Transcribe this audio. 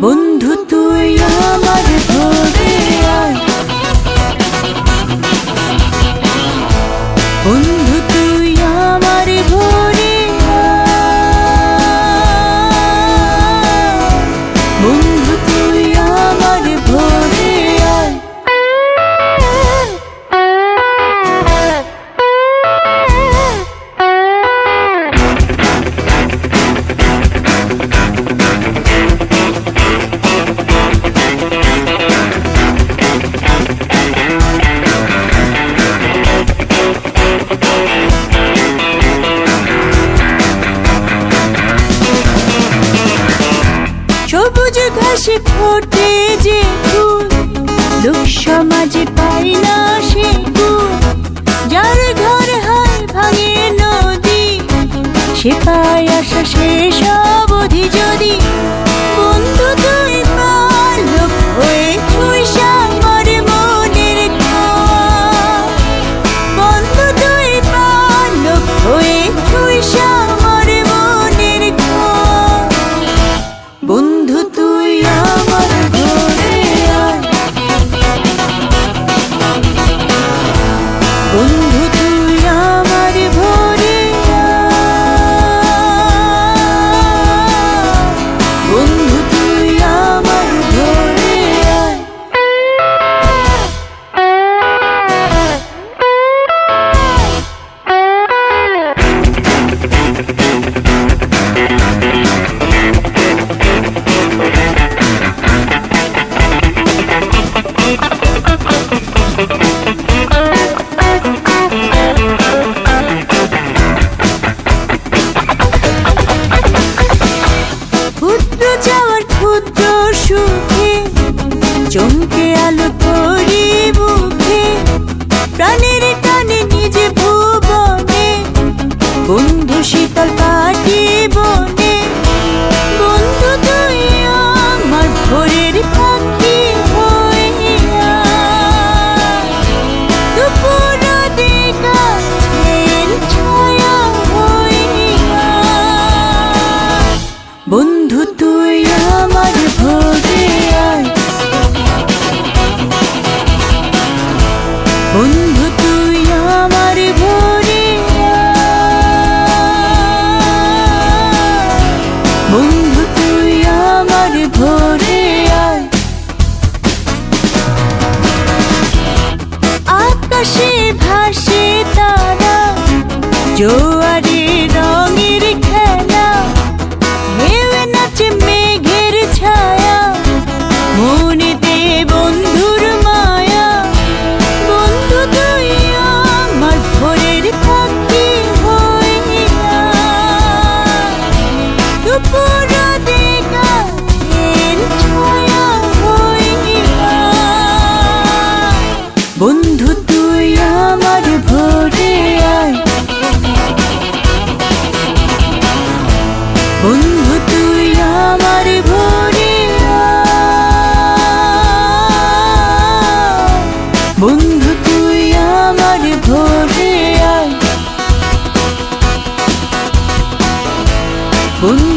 বন্ধু তুই আমার ভোরে আয়, বন্ধু তুই আমার ভোরে আয়, বন্ধু তুই আমার ভোরে আয়। সবুজ ঘাসে ফোটে যে ফুল, লোক সমাজে পাই না সে ফুল। যার ঘর হয় ভাঙে নদী, সে পায় আশা শেষ অবধি যদি। বন্ধু তুই পালক হয়ে ছুঁইস আমার মনের খোয়া, বন্ধু তুই পালক হয়ে ছুঁইস আমার মনের খোয়া। বন্ধু তুই আমার ভোরে আয়, বন্ধু তুই আমার ভোরে আয়, বন্ধু তুই আমার ভোরে আয়। ক্ষুদ্র যাওয়ার ক্ষুদ্র সুখে চমকে আলো পরি বুকে, প্রাণের টানে নিজে ভুবনে, বন্ধু শীতল কাটি বনে। বন্ধু তুই আমার ভোরের পাখি হইয়া, দুপুর দিগন্তের ছায়া হইয়া। বন্ধু তুই আমার ভোরে আয়, বন্ধু তুই আমার ভোরে আয়, বন্ধু তুই আমার ভোরে আয়। আকাশে ভাসে তারা, জোয়ারে রঙের খেলা, ঢেউয়ে নাচে মেঘের ছায়া, মনেতে বন্ধুর মায়া। বন্ধু তুই আমার ভোরের পাখি হইয়া, দুপুর দিগন্তের ছায়া হইয়া। বন্ধু তুই আমার ভোরে আয়, বন্ধু তুই আমার ভোরে আয়, বন্ধু তুই আমার ভোরে আয়, বন্ধু